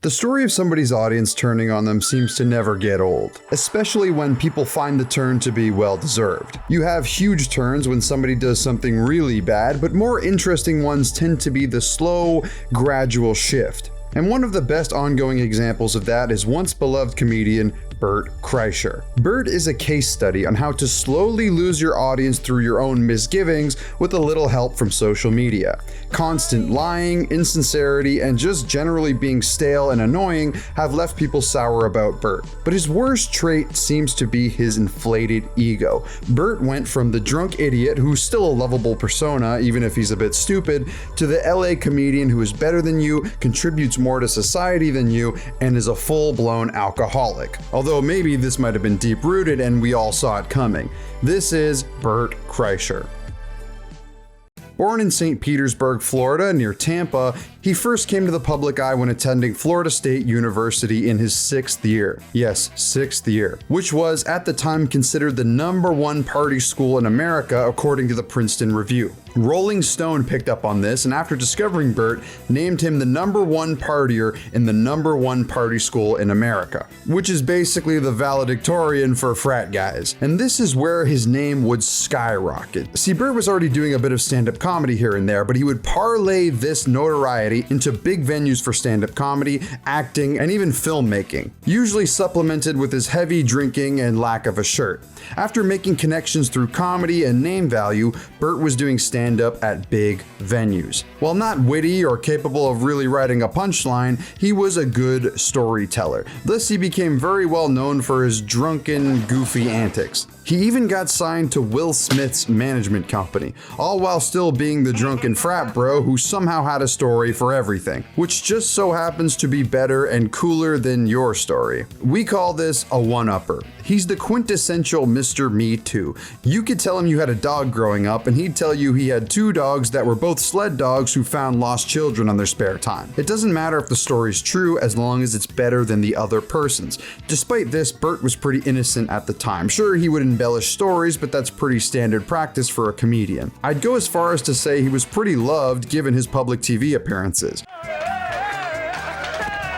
The story of somebody's audience turning on them seems to never get old, especially when people find the turn to be well-deserved. You have huge turns when somebody does something really bad, but more interesting ones tend to be the slow, gradual shift. And one of the best ongoing examples of that is once beloved comedian Bert Kreischer. Bert is a case study on how to slowly lose your audience through your own misgivings with a little help from social media. Constant lying, insincerity, and just generally being stale and annoying have left people sour about Bert. But his worst trait seems to be his inflated ego. Bert went from the drunk idiot who's still a lovable persona, even if he's a bit stupid, to the LA comedian who is better than you, contributes more to society than you, and is a full-blown alcoholic. Although maybe this might have been deep-rooted and we all saw it coming. This is Bert Kreischer. Born in St. Petersburg, Florida, near Tampa, he first came to the public eye when attending Florida State University in his 6th year. Yes, 6th year. Which was, at the time, considered the #1 party school in America, according to the Princeton Review. Rolling Stone picked up on this, and after discovering Bert, named him the #1 partier in the #1 party school in America, which is basically the valedictorian for frat guys. And this is where his name would skyrocket. See, Bert was already doing a bit of stand-up comedy here and there, but he would parlay this notoriety into big venues for stand-up comedy, acting, and even filmmaking, usually supplemented with his heavy drinking and lack of a shirt. After making connections through comedy and name value, Bert was doing stand-up at big venues. While not witty or capable of really writing a punchline, he was a good storyteller. Thus, he became very well known for his drunken, goofy antics. He even got signed to Will Smith's management company, all while still being the drunken frat bro who somehow had a story for everything, which just so happens to be better and cooler than your story. We call this a one-upper. He's the quintessential Mr. Me Too. You could tell him you had a dog growing up, and he'd tell you he had 2 dogs that were both sled dogs who found lost children on their spare time. It doesn't matter if the story's true as long as it's better than the other person's. Despite this, Bert was pretty innocent at the time. Sure, he would embellish stories, but that's pretty standard practice for a comedian. I'd go as far as to say he was pretty loved given his public TV appearances.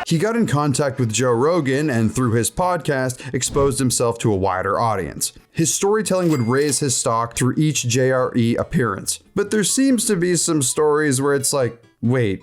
He got in contact with Joe Rogan and through his podcast exposed himself to a wider audience. His storytelling would raise his stock through each JRE appearance. But there seems to be some stories where it's like, wait,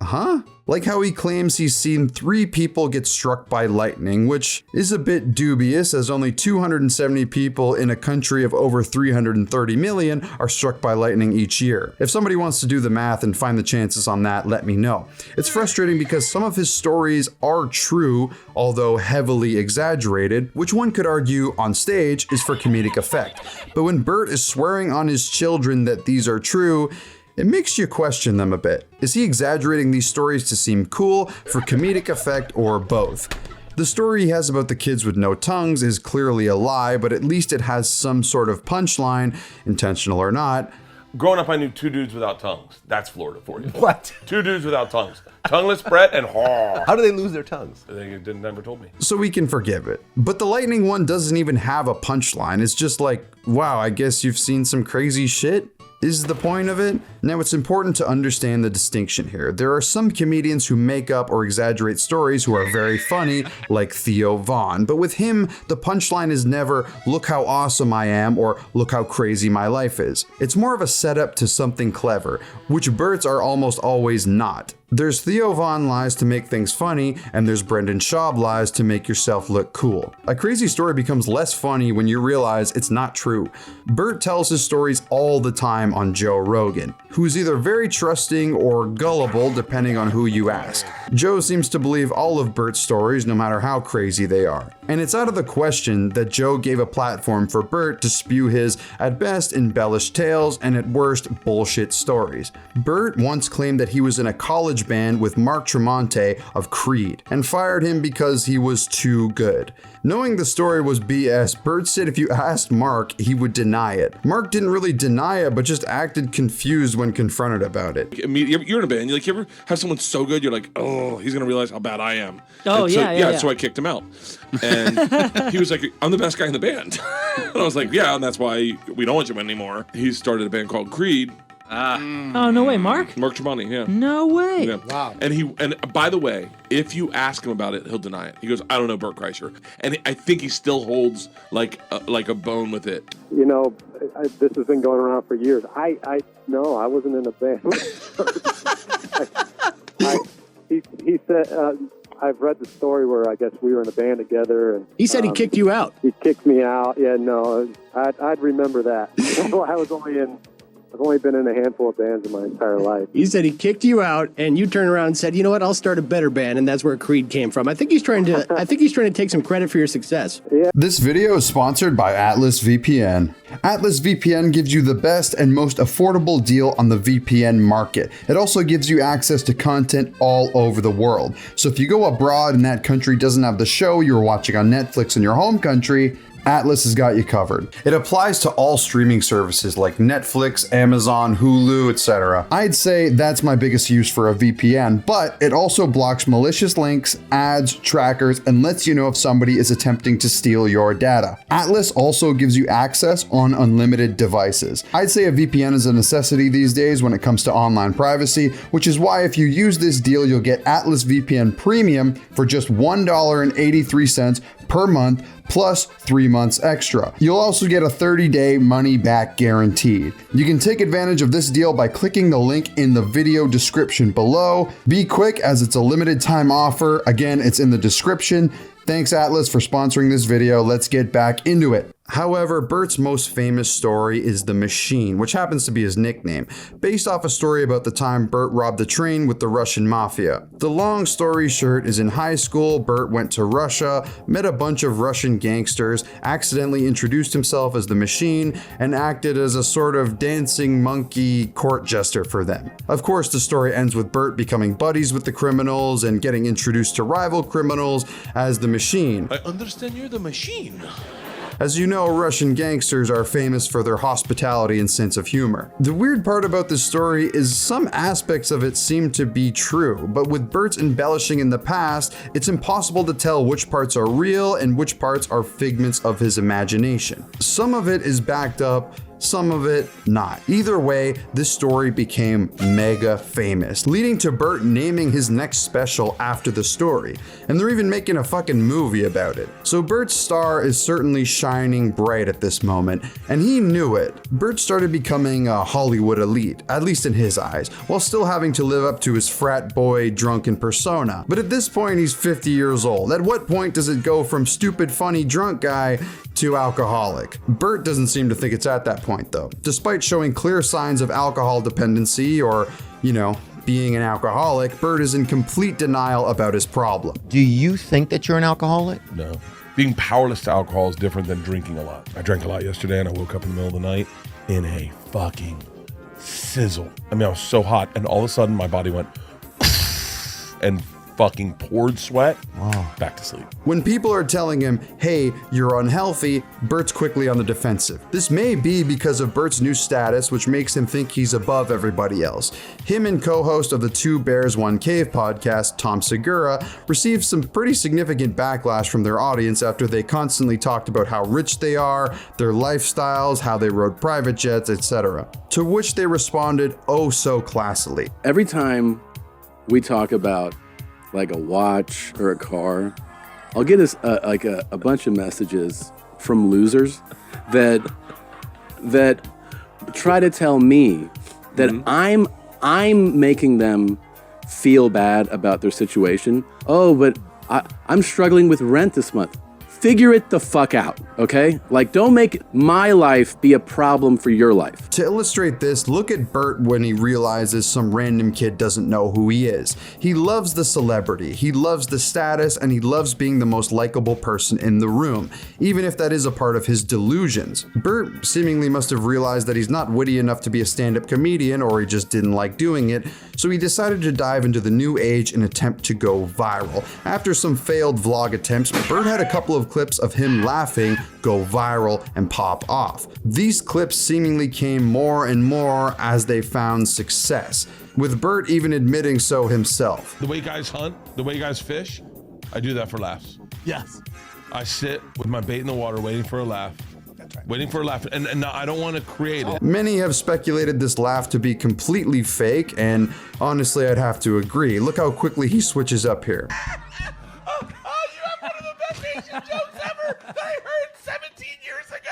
huh? Like how he claims he's seen 3 people get struck by lightning, which is a bit dubious as only 270 people in a country of over 330 million are struck by lightning each year. If somebody wants to do the math and find the chances on that, let me know. It's frustrating because some of his stories are true, although heavily exaggerated, which one could argue on stage is for comedic effect. But when Bert is swearing on his children that these are true, it makes you question them a bit. Is he exaggerating these stories to seem cool, for comedic effect, or both? The story he has about the kids with no tongues is clearly a lie, but at least it has some sort of punchline, intentional or not. Growing up, I knew 2 dudes without tongues. That's Florida for you. What? 2 dudes without tongues. Tongueless Brett and Haw. How do they lose their tongues? They never told me. So we can forgive it. But the lightning one doesn't even have a punchline. It's just like, wow, I guess you've seen some crazy shit? Is the point of it? Now, it's important to understand the distinction here. There are some comedians who make up or exaggerate stories who are very funny, like Theo Von, but with him, the punchline is never, look how awesome I am, or look how crazy my life is. It's more of a setup to something clever, which Bert's are almost always not. There's Theo Von lies to make things funny, and there's Brendan Schaub lies to make yourself look cool. A crazy story becomes less funny when you realize it's not true. Bert tells his stories all the time on Joe Rogan, who's either very trusting or gullible depending on who you ask. Joe seems to believe all of Bert's stories no matter how crazy they are. And it's out of the question that Joe gave a platform for Bert to spew his, at best, embellished tales and at worst, bullshit stories. Bert once claimed that he was in a college band with Mark Tremonti of Creed and fired him because he was too good. Knowing the story was BS, Bert said if you asked Mark, he would deny it. Mark didn't really deny it, but just acted confused when confronted about it. You're in a band, you ever have someone so good, you're like, oh, he's gonna realize how bad I am. Oh, yeah. So I kicked him out. And he was like, I'm the best guy in the band. And I was like, yeah, and that's why we don't want you anymore. He started a band called Creed. Oh, no way, Mark? Mark Tremonti, yeah. No way. Yeah. Wow. And by the way, if you ask him about it, he'll deny it. He goes, I don't know Bert Kreischer. And I think he still holds like a bone with it. You know, this has been going around for years. No, I wasn't in a band. He said, I've read the story where I guess we were in a band together, and He said he kicked you out. he kicked me out. Yeah, no, I'd remember that. I've only been in a handful of bands in my entire life. He said he kicked you out, and you turned around and said, "You know what? I'll start a better band," and that's where Creed came from. I think he's trying to take some credit for your success. This video is sponsored by Atlas VPN. Atlas VPN gives you the best and most affordable deal on the VPN market. It also gives you access to content all over the world. So if you go abroad and that country doesn't have the show you were watching on Netflix in your home country, Atlas has got you covered. It applies to all streaming services like Netflix, Amazon, Hulu, etc. I'd say that's my biggest use for a VPN, but it also blocks malicious links, ads, trackers, and lets you know if somebody is attempting to steal your data. Atlas also gives you access on unlimited devices. I'd say a VPN is a necessity these days when it comes to online privacy, which is why if you use this deal, you'll get Atlas VPN Premium for just $1.83 per month, plus 3 months extra. You'll also get a 30-day money-back guaranteed. You can take advantage of this deal by clicking the link in the video description below. Be quick as it's a limited time offer. Again, it's in the description. Thanks Atlas for sponsoring this video. Let's get back into it. However, Bert's most famous story is The Machine, which happens to be his nickname, based off a story about the time Bert robbed a train with the Russian mafia. The long story short is in high school, Bert went to Russia, met a bunch of Russian gangsters, accidentally introduced himself as The Machine, and acted as a sort of dancing monkey court jester for them. Of course, the story ends with Bert becoming buddies with the criminals and getting introduced to rival criminals as The Machine. I understand you're the Machine. As you know, Russian gangsters are famous for their hospitality and sense of humor. The weird part about this story is some aspects of it seem to be true, but with Bert's embellishing in the past, it's impossible to tell which parts are real and which parts are figments of his imagination. Some of it is backed up, some of it not. Either way, this story became mega famous, leading to Bert naming his next special after the story, and they're even making a fucking movie about it. So Bert's star is certainly shining bright at this moment, and he knew it. Bert started becoming a Hollywood elite, at least in his eyes, while still having to live up to his frat boy drunken persona. But at this point, he's 50 years old. At what point does it go from stupid, funny, drunk guy to alcoholic? Bert doesn't seem to think it's at that point though. Despite showing clear signs of alcohol dependency or, being an alcoholic, Bert is in complete denial about his problem. Do you think that you're an alcoholic? No. Being powerless to alcohol is different than drinking a lot. I drank a lot yesterday and I woke up in the middle of the night in a fucking sizzle. I mean, I was so hot and all of a sudden my body went and fucking poured sweat. Wow. Back to sleep. When people are telling him, hey, you're unhealthy, Bert's quickly on the defensive. This may be because of Bert's new status, which makes him think he's above everybody else. Him and co-host of the Two Bears One Cave podcast, Tom Segura, received some pretty significant backlash from their audience after they constantly talked about how rich they are, their lifestyles, how they rode private jets, etc. To which they responded oh so classily. Every time we talk about like a watch or a car, I'll get a bunch of messages from losers that try to tell me that I'm making them feel bad about their situation. Oh, but I'm struggling with rent this month. Figure it the fuck out, okay? Like, don't make my life be a problem for your life. To illustrate this, look at Bert when he realizes some random kid doesn't know who he is. He loves the celebrity, he loves the status, and he loves being the most likable person in the room, even if that is a part of his delusions. Bert seemingly must have realized that he's not witty enough to be a stand-up comedian, or he just didn't like doing it, so he decided to dive into the new age and attempt to go viral. After some failed vlog attempts, Bert had a couple of clips of him laughing go viral and pop off. These clips seemingly came more and more as they found success, with Bert even admitting so himself. The way guys hunt, the way guys fish, I do that for laughs. Yes. I sit with my bait in the water waiting for a laugh. Waiting for a laugh. And no, I don't want to create it. Many have speculated this laugh to be completely fake, and honestly, I'd have to agree. Look how quickly he switches up here. Oh, you have one of the best Asian jokes ever that I heard 17 years ago.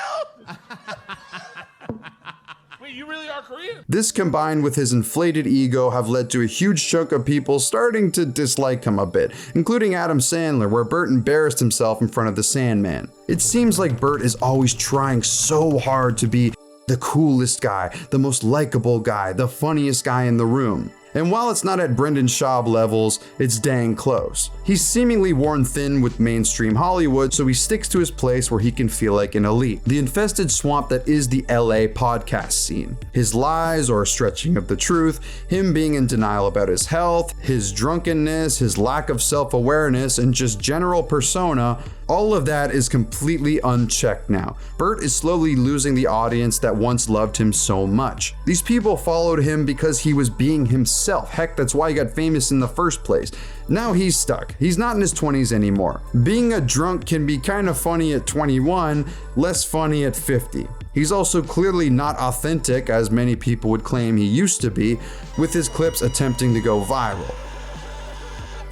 Wait, you really are Korean? This combined with his inflated ego have led to a huge chunk of people starting to dislike him a bit, including Adam Sandler, where Bert embarrassed himself in front of the Sandman. It seems like Bert is always trying so hard to be the coolest guy, the most likable guy, the funniest guy in the room. And while it's not at Brendan Schaub levels, it's dang close. He's seemingly worn thin with mainstream Hollywood, so he sticks to his place where he can feel like an elite. The infested swamp that is the LA podcast scene. His lies or stretching of the truth, him being in denial about his health, his drunkenness, his lack of self-awareness, and just general persona, all of that is completely unchecked now. Bert is slowly losing the audience that once loved him so much. These people followed him because he was being himself. Heck, that's why he got famous in the first place. Now he's stuck. He's not in his 20s anymore. Being a drunk can be kind of funny at 21, less funny at 50. He's also clearly not authentic, as many people would claim he used to be, with his clips attempting to go viral.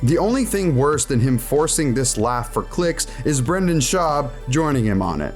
The only thing worse than him forcing this laugh for clicks is Brendan Schaub joining him on it.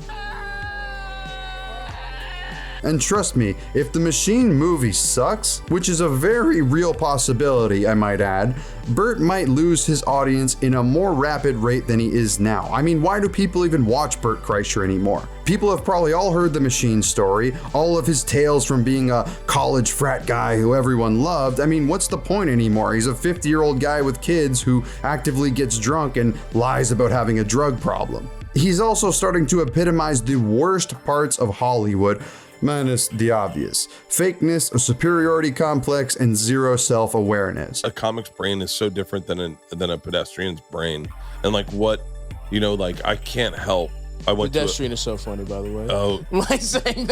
And trust me, if the Machine movie sucks, which is a very real possibility, I might add, Bert might lose his audience in a more rapid rate than he is now. I mean, why do people even watch Bert Kreischer anymore? People have probably all heard the Machine story, all of his tales from being a college frat guy who everyone loved. I mean, what's the point anymore? He's a 50-year-old guy with kids who actively gets drunk and lies about having a drug problem. He's also starting to epitomize the worst parts of Hollywood, minus the obvious. Fakeness, a superiority complex, and zero self-awareness. A comic's brain is so different than a pedestrian's brain. And like what, you know, like I can't help. I went Pedestrian is so funny, by the way. Oh. Like saying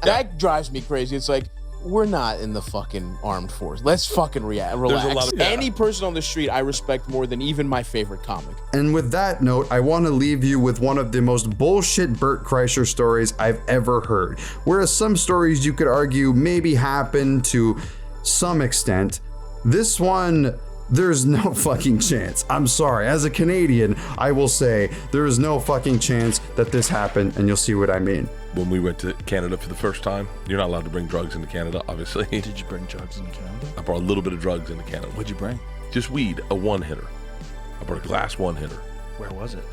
that drives me crazy. It's like, we're not in the fucking armed force. Let's fucking relax. Any person on the street I respect more than even my favorite comic. And with that note, I want to leave you with one of the most bullshit Bert Kreischer stories I've ever heard. Whereas some stories you could argue maybe happened to some extent, this one, there's no fucking chance. I'm sorry. As a Canadian, I will say there is no fucking chance that this happened, and you'll see what I mean. When we went to Canada for the first time, you're not allowed to bring drugs into Canada, obviously. Did you bring drugs into Canada? I brought a little bit of drugs into Canada. What'd you bring? Just weed, a one-hitter. I brought a glass one-hitter. Where was it?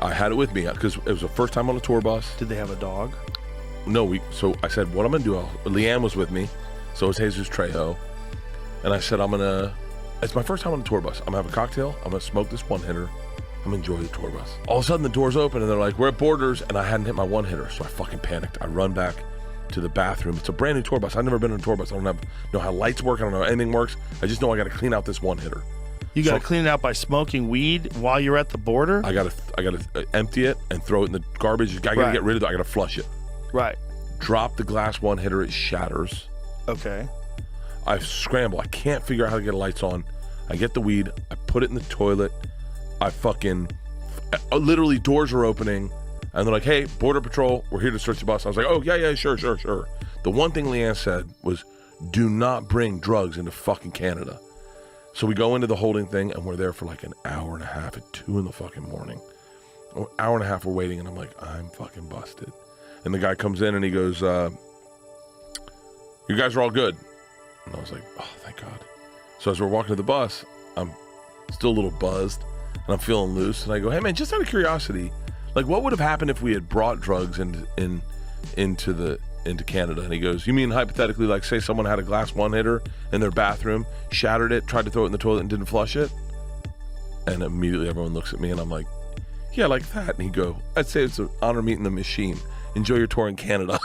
I had it with me because it was the first time on a tour bus. Did they have a dog? No, so I said, what I'm gonna do, Leanne was with me, so was Jesus Trejo. And I said, it's my first time on a tour bus. I'm gonna have a cocktail, I'm gonna smoke this one-hitter, I'm gonna enjoy the tour bus. All of a sudden the doors open and they're like, we're at Borders, and I hadn't hit my one-hitter, so I fucking panicked. I run back to the bathroom. It's a brand new tour bus. I've never been on a tour bus. I don't know how lights work, I don't know how anything works. I just know I gotta clean out this one-hitter. You gotta clean it out by smoking weed while you're at the border? I gotta empty it and throw it in the garbage. I gotta get rid of it, I gotta flush it. Right. Drop the glass one-hitter, it shatters. Okay. I scramble. I can't figure out how to get lights on. I get the weed. I put it in the toilet. I fucking literally doors are opening, and they're like, "Hey, Border Patrol, we're here to search the bus." I was like, "Oh yeah, sure." The one thing Leanne said was, "Do not bring drugs into fucking Canada." So we go into the holding thing, and we're there for like an hour and a half at 2 in the fucking morning. An hour and a half we're waiting, and I'm like, I'm fucking busted. And the guy comes in and he goes, "You guys are all good." And I was like, oh, thank God. So as we're walking to the bus, I'm still a little buzzed and I'm feeling loose. And I go, hey man, just out of curiosity, like what would have happened if we had brought drugs into Canada? And he goes, you mean hypothetically, like say someone had a glass one-hitter in their bathroom, shattered it, tried to throw it in the toilet and didn't flush it? And immediately everyone looks at me and I'm like, yeah, like that. And he'd go, I'd say it's an honor meeting the Machine. Enjoy your tour in Canada.